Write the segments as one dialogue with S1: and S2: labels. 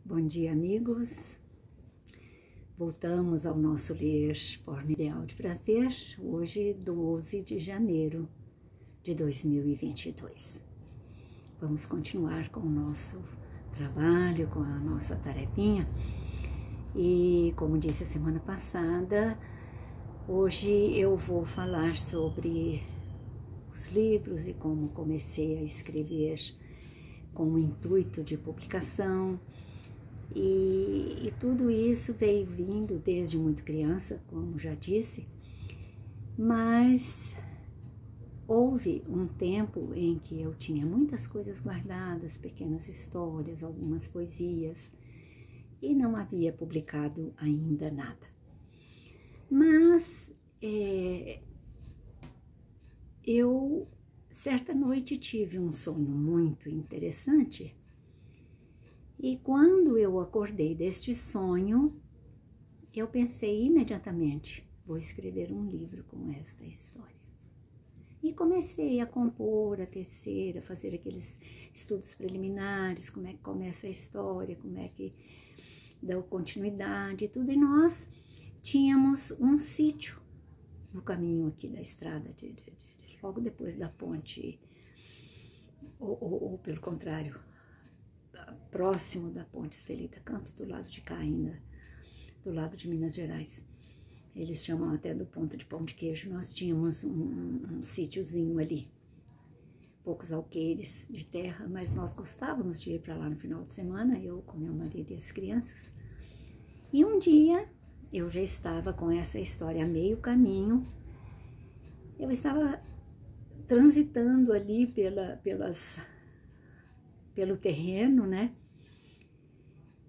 S1: Bom dia, amigos. Voltamos ao nosso ler Forma Ideal de Prazer, hoje 12 de janeiro de 2022. Vamos continuar com o nosso trabalho, com a nossa tarefinha. E como disse a semana passada, hoje eu vou falar sobre os livros e como comecei a escrever com o intuito de publicação. E tudo isso veio vindo desde muito criança, como já disse, mas houve um tempo em que eu tinha muitas coisas guardadas, pequenas histórias, algumas poesias, e não havia publicado ainda nada. Mas eu, certa noite, tive um sonho muito interessante. E quando eu acordei deste sonho, eu pensei imediatamente, vou escrever um livro com esta história. E comecei a compor, a tecer, a fazer aqueles estudos preliminares, como é que começa a história, como é que dá continuidade e tudo. E nós tínhamos um sítio no caminho aqui da estrada, logo depois da ponte, ou pelo contrário, próximo da ponte Estelita Campos, do lado de cá ainda, do lado de Minas Gerais. Eles chamam até do ponto de pão de queijo. Nós tínhamos um sítiozinho ali, poucos alqueires de terra, mas nós gostávamos de ir para lá no final de semana, eu com meu marido e as crianças. E um dia, eu já estava com essa história a meio caminho, eu estava transitando ali pelo terreno, né?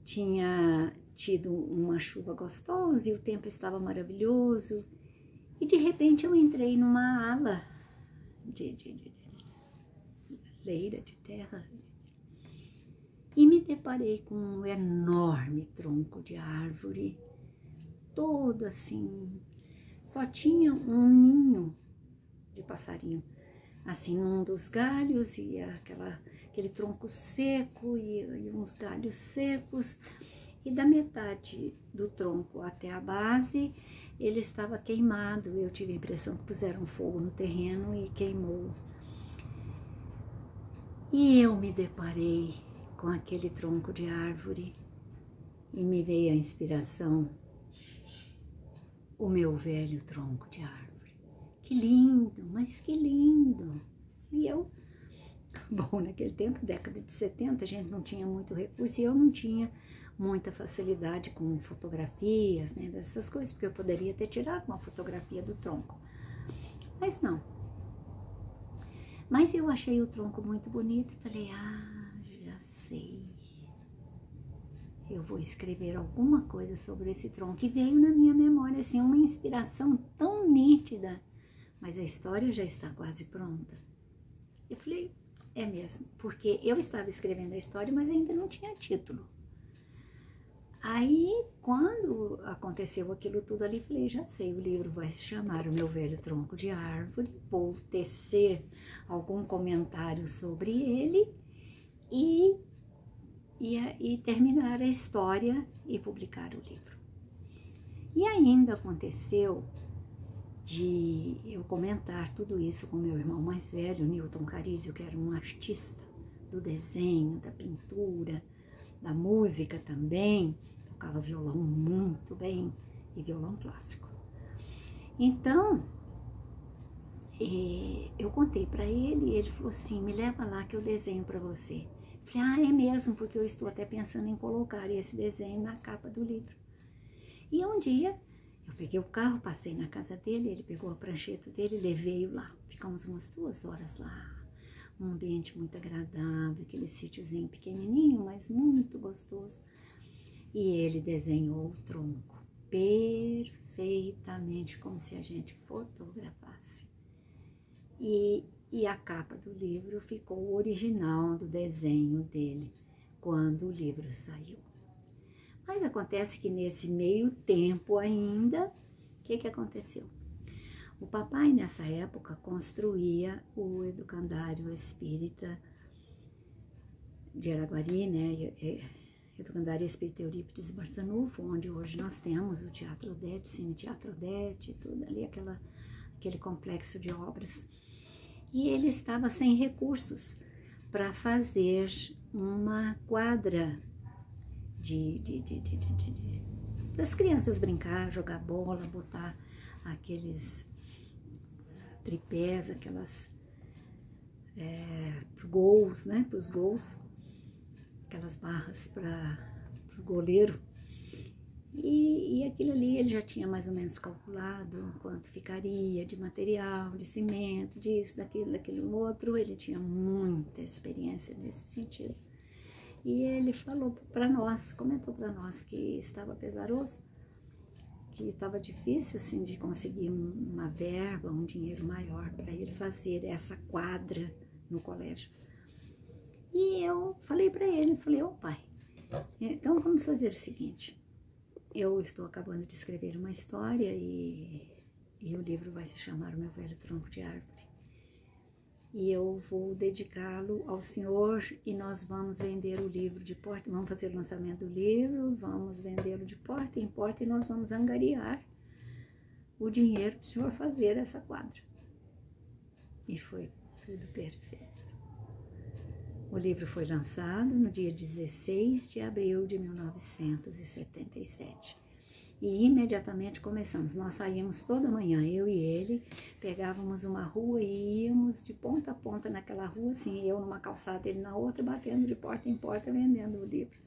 S1: Tinha tido uma chuva gostosa e o tempo estava maravilhoso. E de repente eu entrei numa ala de leira de terra e me deparei com um enorme tronco de árvore, todo assim, só tinha um ninho de passarinho, assim, num dos galhos, e aquele tronco seco e uns galhos secos, e da metade do tronco até a base, ele estava queimado. Eu tive a impressão que puseram fogo no terreno e queimou. E eu me deparei com aquele tronco de árvore e me veio a inspiração, o meu velho tronco de árvore. Que lindo, mas que lindo! E eu, bom, naquele tempo, década de 70, a gente não tinha muito recurso e eu não tinha muita facilidade com fotografias, né, dessas coisas, porque eu poderia ter tirado uma fotografia do tronco, mas não. Mas eu achei o tronco muito bonito e falei, já sei, eu vou escrever alguma coisa sobre esse tronco. E veio na minha memória, assim, uma inspiração tão nítida, mas a história já está quase pronta. Eu falei, é mesmo, porque eu estava escrevendo a história, mas ainda não tinha título. Aí, quando aconteceu aquilo tudo ali, falei, já sei, o livro vai se chamar O Meu Velho Tronco de Árvore, vou tecer algum comentário sobre ele e terminar a história e publicar o livro. E ainda aconteceu de eu comentar tudo isso com meu irmão mais velho, Newton Carizio, que era um artista do desenho, da pintura, da música também, tocava violão muito bem, e violão clássico. Então, eu contei para ele e ele falou assim, me leva lá que eu desenho para você. Eu falei, é mesmo, porque eu estou até pensando em colocar esse desenho na capa do livro. E um dia, eu peguei o carro, passei na casa dele, ele pegou a prancheta dele, levei-o lá. Ficamos umas 2 horas lá, um ambiente muito agradável, aquele sítiozinho pequenininho, mas muito gostoso. E ele desenhou o tronco perfeitamente, como se a gente fotografasse. E a capa do livro ficou o original do desenho dele, quando o livro saiu. Mas acontece que nesse meio tempo ainda, o que aconteceu? O papai, nessa época, construía o educandário espírita de Araguari, né? Educandária Espírita Eurípides Barçanufo, onde hoje nós temos o Teatro Odete, Cine Teatro Odete, tudo ali, aquele complexo de obras. E ele estava sem recursos para fazer uma quadra para as crianças brincar, jogar bola, botar aqueles tripés, aquelas gols, né, para os gols, aquelas barras para o goleiro. E aquilo ali ele já tinha mais ou menos calculado quanto ficaria de material, de cimento, disso, daquilo outro. Ele tinha muita experiência nesse sentido. E ele falou para nós, comentou para nós que estava pesaroso, que estava difícil assim de conseguir uma verba, um dinheiro maior para ele fazer essa quadra no colégio. E eu falei para ele, ô pai, então vamos fazer o seguinte, eu estou acabando de escrever uma história e o livro vai se chamar O Meu Velho Tronco de Árvore. E eu vou dedicá-lo ao senhor e nós vamos vender o livro de porta, vamos fazer o lançamento do livro, vamos vendê-lo de porta em porta e nós vamos angariar o dinheiro para o senhor fazer essa quadra. E foi tudo perfeito. O livro foi lançado no dia 16 de abril de 1977. E imediatamente começamos. Nós saímos toda manhã, eu e ele, pegávamos uma rua e íamos de ponta a ponta naquela rua, assim, eu numa calçada, ele na outra, batendo de porta em porta, vendendo o livro.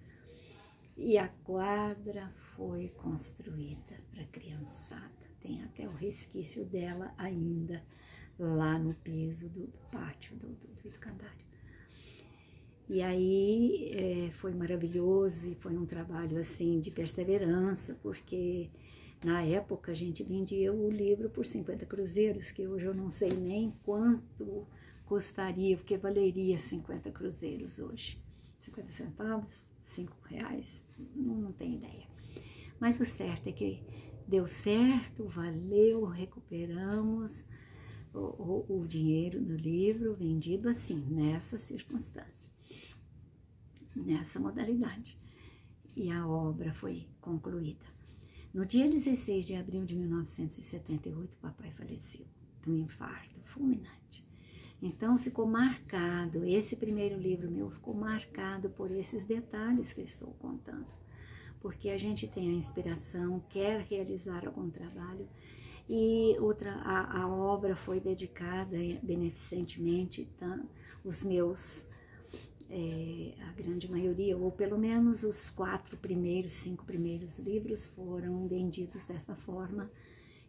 S1: E a quadra foi construída para a criançada. Tem até o resquício dela ainda lá no piso do pátio do educandário. E aí foi maravilhoso e foi um trabalho assim de perseverança, porque na época a gente vendia o livro por 50 cruzeiros, que hoje eu não sei nem quanto custaria, porque valeria 50 cruzeiros hoje. 50 centavos, 5 reais, não tenho ideia. Mas o certo é que deu certo, valeu, recuperamos o dinheiro do livro vendido assim, nessa circunstância, nessa modalidade. E a obra foi concluída. No dia 16 de abril de 1978, o papai faleceu de um infarto fulminante. Então ficou marcado, esse primeiro livro meu ficou marcado por esses detalhes que eu estou contando. Porque a gente tem a inspiração, quer realizar algum trabalho, e a obra foi dedicada beneficentemente, os meus, a grande maioria, ou pelo menos os 5 primeiros livros foram vendidos dessa forma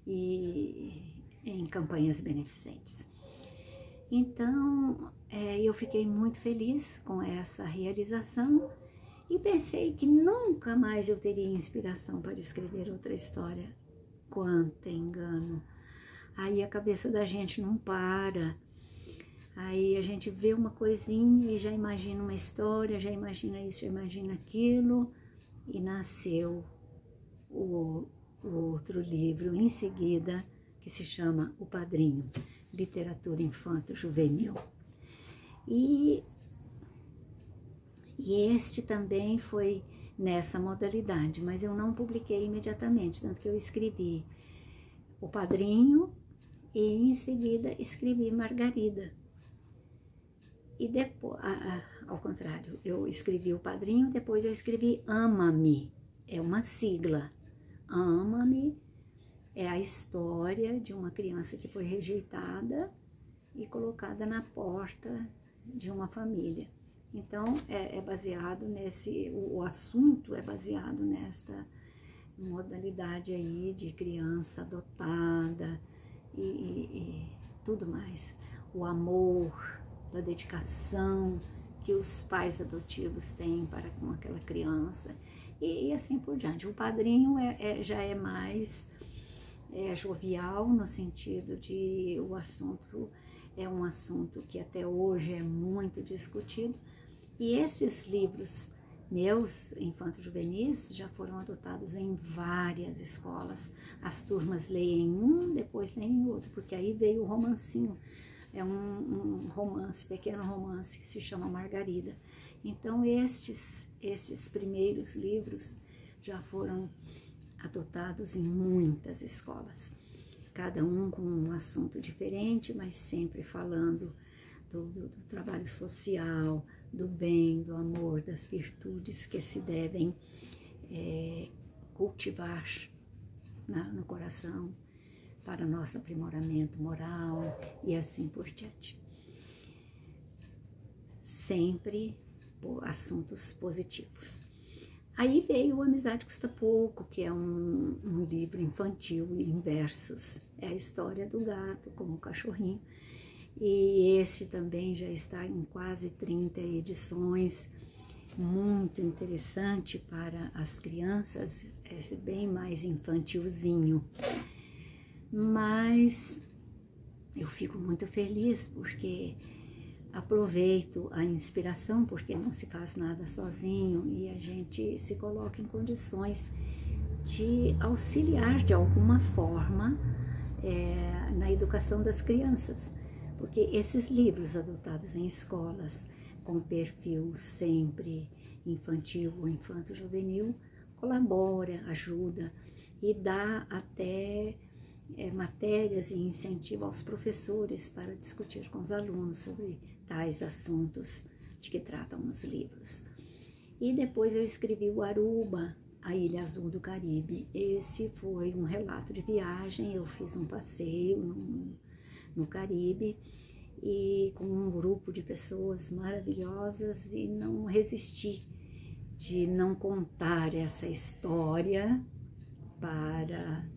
S1: e em campanhas beneficentes. Então, eu fiquei muito feliz com essa realização e pensei que nunca mais eu teria inspiração para escrever outra história. Quanto engano! Aí a cabeça da gente não para, aí a gente vê uma coisinha e já imagina uma história, já imagina isso, já imagina aquilo, e nasceu o outro livro em seguida, que se chama O Padrinho, Literatura Infanto-Juvenil. E este também foi nessa modalidade, mas eu não publiquei imediatamente, tanto que eu escrevi O Padrinho e em seguida escrevi Margarida. E depois, ao contrário, eu escrevi O Padrinho, depois eu escrevi Ama-me, é uma sigla. Ama-me é a história de uma criança que foi rejeitada e colocada na porta de uma família. Então, é baseado o assunto é baseado nesta modalidade aí de criança adotada e tudo mais. O amor, da dedicação que os pais adotivos têm para com aquela criança e assim por diante. O Padrinho já é mais jovial, no sentido de o assunto é um assunto que até hoje é muito discutido. E esses livros meus, infanto-juvenis, já foram adotados em várias escolas. As turmas leem um, depois leem outro, porque aí veio o romancinho. É um romance, pequeno romance, que se chama Margarida. Então, estes primeiros livros já foram adotados em muitas escolas, cada um com um assunto diferente, mas sempre falando do trabalho social, do bem, do amor, das virtudes que se devem cultivar no coração para nosso aprimoramento moral e assim por diante. Sempre por assuntos positivos. Aí veio Amizade Custa Pouco, que é um livro infantil em versos. É a história do gato com o cachorrinho. E este também já está em quase 30 edições, muito interessante para as crianças, esse bem mais infantilzinho. Mas eu fico muito feliz porque aproveito a inspiração, porque não se faz nada sozinho e a gente se coloca em condições de auxiliar de alguma forma na educação das crianças. Porque esses livros adotados em escolas, com perfil sempre infantil ou infanto-juvenil, colabora, ajuda e dá até matérias e incentivo aos professores para discutir com os alunos sobre tais assuntos de que tratam os livros. E depois eu escrevi o Aruba, a Ilha Azul do Caribe. Esse foi um relato de viagem, eu fiz um passeio no Caribe e com um grupo de pessoas maravilhosas e não resisti de não contar essa história para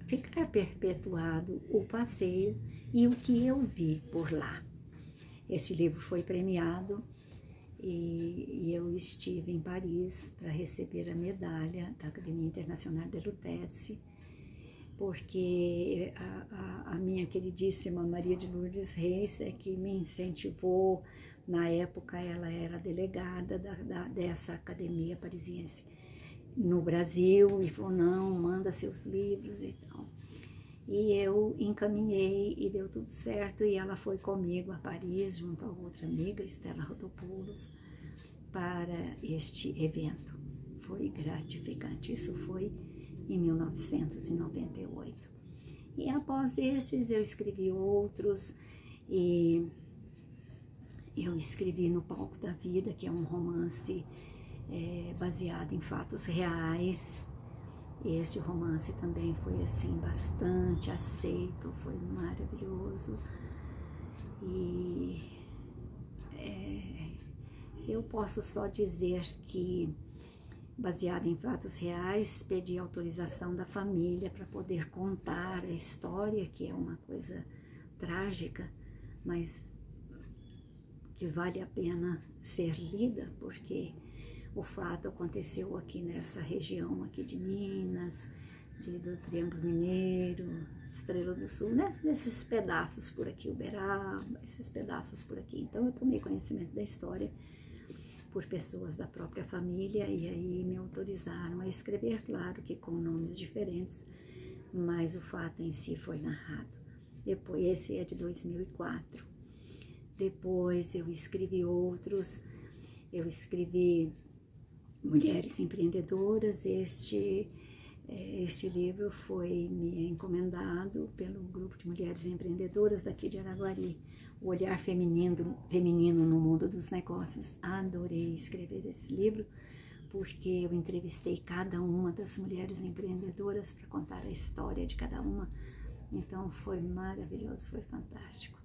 S1: ficar perpetuado o passeio e o que eu vi por lá. Este livro foi premiado e eu estive em Paris para receber a medalha da Academia Internacional de Lutece, porque a minha queridíssima Maria de Lourdes Reis é que me incentivou. Na época ela era delegada dessa academia parisiense no Brasil e falou, não, manda seus livros e tal. E eu encaminhei e deu tudo certo e ela foi comigo a Paris junto a outra amiga, Estela Rodopoulos, para este evento. Foi gratificante, isso foi em 1998. E após estes eu escrevi outros e eu escrevi No Palco da Vida, que é um romance baseado em fatos reais. Este romance também foi assim bastante aceito, foi maravilhoso e eu posso só dizer que, baseado em fatos reais, pedi autorização da família para poder contar a história, que é uma coisa trágica, mas que vale a pena ser lida, porque o fato aconteceu aqui nessa região aqui de Minas, do Triângulo Mineiro, Estrela do Sul, nesses pedaços por aqui, Uberaba, esses pedaços por aqui. Então eu tomei conhecimento da história por pessoas da própria família e aí me autorizaram a escrever, claro que com nomes diferentes, mas o fato em si foi narrado. Depois, esse é de 2004. Depois eu escrevi outros, eu escrevi Mulheres Empreendedoras. Este livro foi me encomendado pelo grupo de mulheres empreendedoras daqui de Araguari, o olhar feminino no mundo dos negócios. Adorei escrever esse livro, porque eu entrevistei cada uma das mulheres empreendedoras para contar a história de cada uma. Então foi maravilhoso, foi fantástico.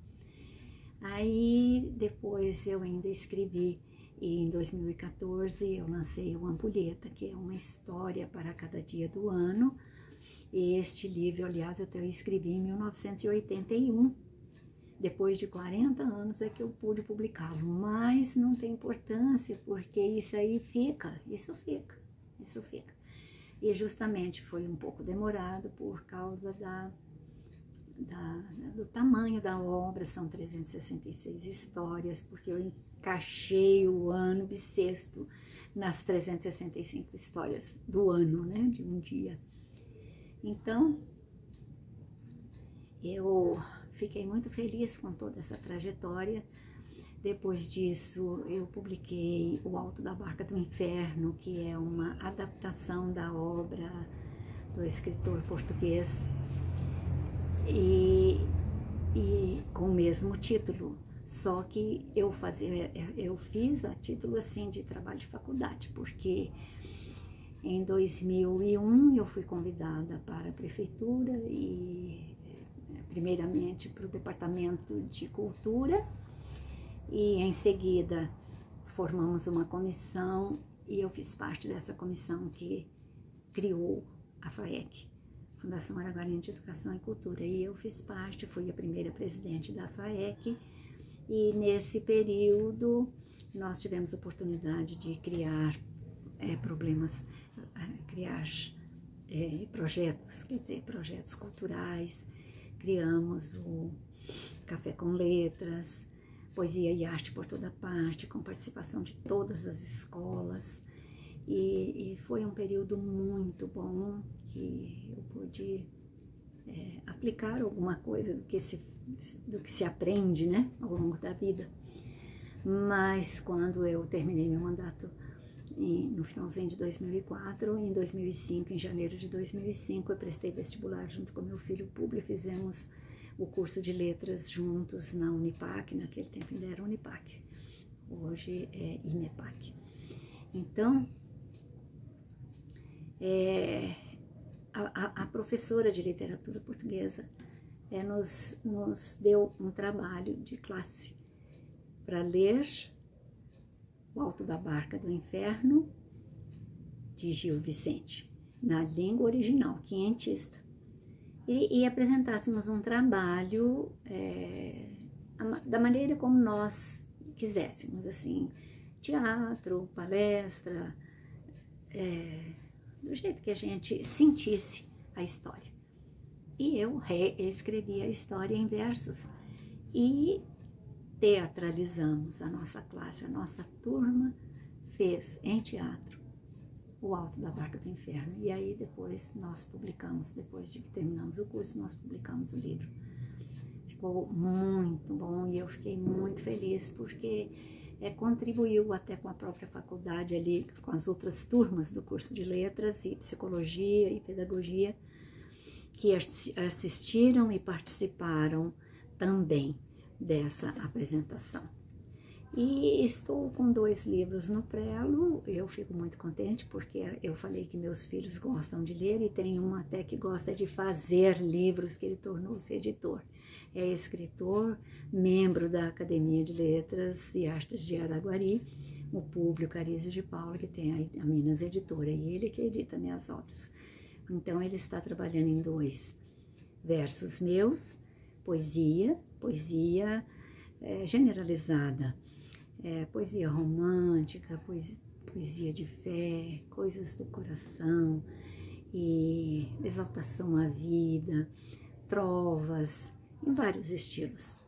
S1: Aí depois eu ainda escrevi, e em 2014 eu lancei o Ampulheta, que é uma história para cada dia do ano. E este livro, aliás, eu escrevi em 1981. Depois de 40 anos é que eu pude publicá-lo, mas não tem importância, porque isso aí fica. E justamente foi um pouco demorado por causa do tamanho da obra, são 366 histórias, porque eu encaixei o ano bissexto nas 365 histórias do ano, né, de um dia. Então, eu fiquei muito feliz com toda essa trajetória, Depois disso, eu publiquei O Alto da Barca do Inferno, que é uma adaptação da obra do escritor português, e com o mesmo título, só que eu fiz a título assim de trabalho de faculdade, porque em 2001 eu fui convidada para a prefeitura e primeiramente para o departamento de cultura, e em seguida formamos uma comissão e eu fiz parte dessa comissão que criou a FAEC, Fundação Araguariana de Educação e Cultura, e eu fiz parte, fui a primeira presidente da FAEC, e nesse período nós tivemos oportunidade de criar projetos, quer dizer, projetos culturais. Criamos o Café com Letras, Poesia e Arte por Toda Parte, com participação de todas as escolas, e foi um período muito bom, que eu pude aplicar alguma coisa do que se aprende, né, ao longo da vida. Mas quando eu terminei meu mandato no finalzinho de 2004, em 2005, em janeiro de 2005, eu prestei vestibular junto com meu filho Publi, fizemos o curso de letras juntos na Unipac, naquele tempo ainda era Unipac, hoje é IMEPAC. Então, a professora de literatura portuguesa nos deu um trabalho de classe para ler O Alto da Barca do Inferno, de Gil Vicente, na língua original, quinhentista, e apresentássemos um trabalho da maneira como nós quiséssemos, assim, teatro, palestra, do jeito que a gente sentisse a história. E eu reescrevi a história em versos e teatralizamos a nossa classe, a nossa turma fez em teatro O Alto da Barca do Inferno. E aí depois nós publicamos, depois de que terminamos o curso, nós publicamos o livro. Ficou muito bom e eu fiquei muito feliz porque contribuiu até com a própria faculdade ali, com as outras turmas do curso de letras e psicologia e pedagogia, que assistiram e participaram também dessa apresentação. E estou com 2 livros no prelo, eu fico muito contente porque eu falei que meus filhos gostam de ler e tem um até que gosta de fazer livros, que ele tornou-se editor. É escritor, membro da Academia de Letras e Artes de Araguari, o Públio Carísio de Paula, que tem a Minas Editora, e ele que edita minhas obras. Então ele está trabalhando em 2 versos meus, poesia generalizada, poesia romântica, poesia de fé, coisas do coração, e exaltação à vida, trovas, em vários estilos.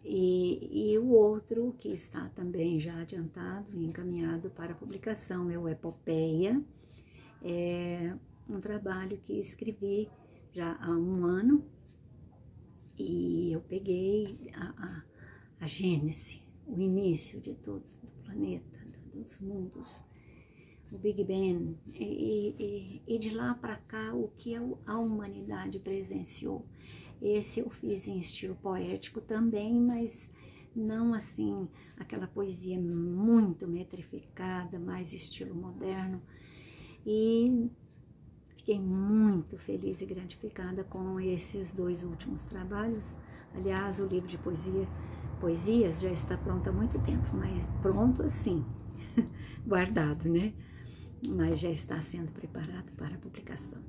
S1: E o outro, que está também já adiantado e encaminhado para publicação, é o Epopeia, um trabalho que escrevi já há 1 ano, e eu peguei a gênese, o início de tudo, do planeta, dos mundos, o Big Bang, e de lá para cá o que a humanidade presenciou. Esse eu fiz em estilo poético também, mas não assim, aquela poesia muito metrificada, mais estilo moderno, e fiquei muito feliz e gratificada com esses 2 últimos trabalhos. Aliás, o livro de poesias já está pronto há muito tempo, mas pronto assim, guardado, né? Mas já está sendo preparado para a publicação.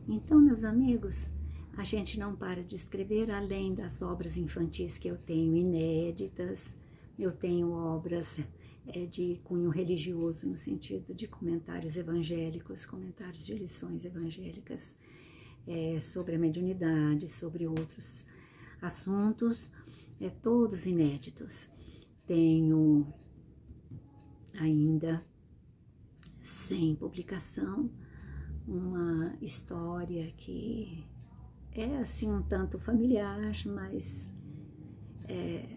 S1: Então, meus amigos, a gente não para de escrever, além das obras infantis que eu tenho inéditas, eu tenho obras de cunho religioso, no sentido de comentários evangélicos, comentários de lições evangélicas, sobre a mediunidade, sobre outros assuntos, todos inéditos. Tenho ainda, sem publicação, uma história que é assim um tanto familiar, mas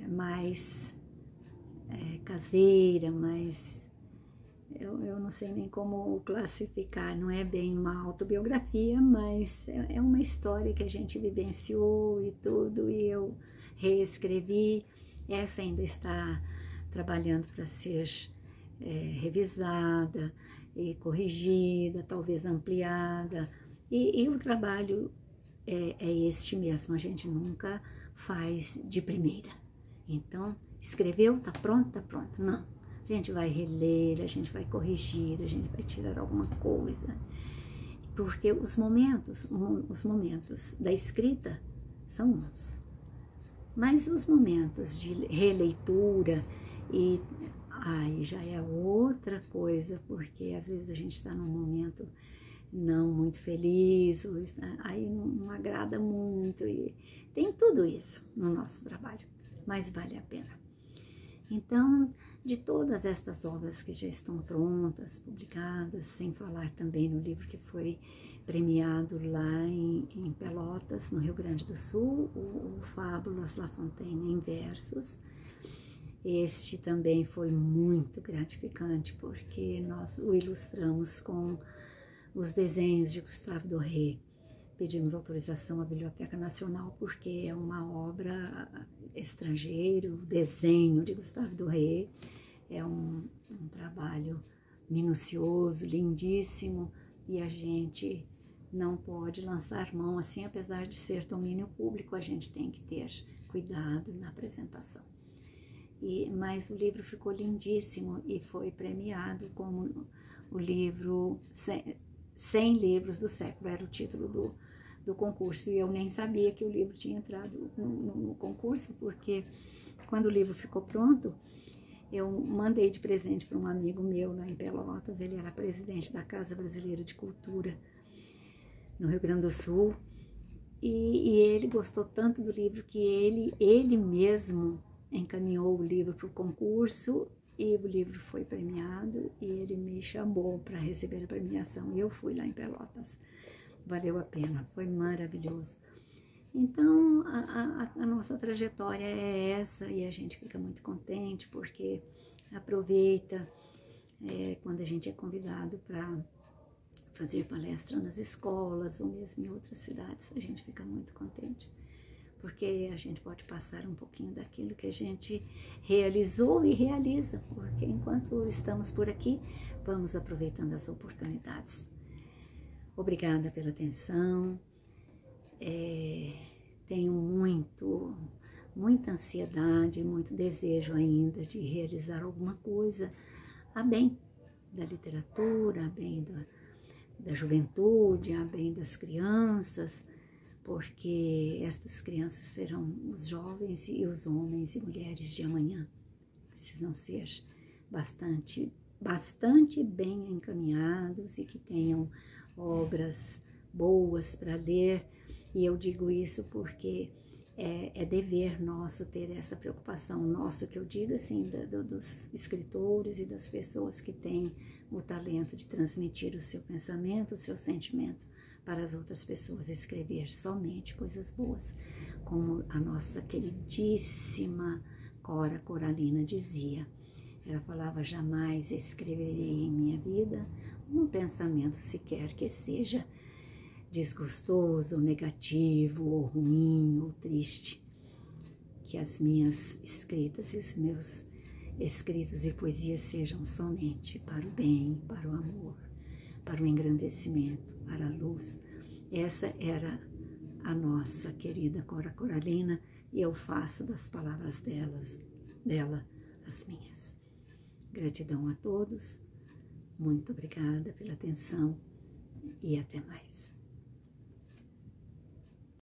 S1: mais caseira, mas eu não sei nem como classificar, não é bem uma autobiografia, mas é uma história que a gente vivenciou e tudo, e eu reescrevi. Essa ainda está trabalhando para ser revisada e corrigida, talvez ampliada, e o trabalho é este mesmo, a gente nunca faz de primeira. Então, escreveu, tá pronto, não. A gente vai reler, a gente vai corrigir, a gente vai tirar alguma coisa, porque os momentos da escrita são uns, mas os momentos de releitura e aí já é outra coisa, porque às vezes a gente está num momento não muito feliz, ou aí não agrada muito, e tem tudo isso no nosso trabalho, mas vale a pena. Então, de todas estas obras que já estão prontas, publicadas, sem falar também no livro que foi premiado lá em Pelotas, no Rio Grande do Sul, o Fábulas La Fontaine em versos. Este também foi muito gratificante, porque nós o ilustramos com os desenhos de Gustave Doré. Pedimos autorização à Biblioteca Nacional, porque é uma obra estrangeira, o desenho de Gustave Doré é um trabalho minucioso, lindíssimo, e a gente não pode lançar mão assim, apesar de ser domínio público, a gente tem que ter cuidado na apresentação. Mas o livro ficou lindíssimo e foi premiado como o livro 100 livros do século, era o título do concurso, e eu nem sabia que o livro tinha entrado no concurso, porque quando o livro ficou pronto, eu mandei de presente para um amigo meu lá em Pelotas, ele era presidente da Casa Brasileira de Cultura no Rio Grande do Sul, e ele gostou tanto do livro que ele mesmo encaminhou o livro para o concurso, e o livro foi premiado, e ele me chamou para receber a premiação, e eu fui lá em Pelotas. Valeu a pena, foi maravilhoso. Então, a nossa trajetória é essa, e a gente fica muito contente, porque aproveita quando a gente é convidado para fazer palestra nas escolas, ou mesmo em outras cidades, a gente fica muito contente, porque a gente pode passar um pouquinho daquilo que a gente realizou e realiza, porque enquanto estamos por aqui, vamos aproveitando as oportunidades. Obrigada pela atenção, tenho muita ansiedade, muito desejo ainda de realizar alguma coisa a bem da literatura, a bem da juventude, a bem das crianças, porque estas crianças serão os jovens e os homens e mulheres de amanhã. Precisam ser bastante bem encaminhados e que tenham obras boas para ler, e eu digo isso porque é dever nosso ter essa preocupação, nosso que eu digo assim, dos escritores e das pessoas que têm o talento de transmitir o seu pensamento, o seu sentimento para as outras pessoas, escrever somente coisas boas, como a nossa queridíssima Cora Coralina dizia. Ela falava: jamais escreverei em minha vida um pensamento sequer que seja desgostoso, negativo, ou ruim, ou triste. Que as minhas escritas e os meus escritos e poesias sejam somente para o bem, para o amor, para o engrandecimento, para a luz. Essa era a nossa querida Cora Coralina, e eu faço das palavras dela as minhas. Gratidão a todos, muito obrigada pela atenção e até mais.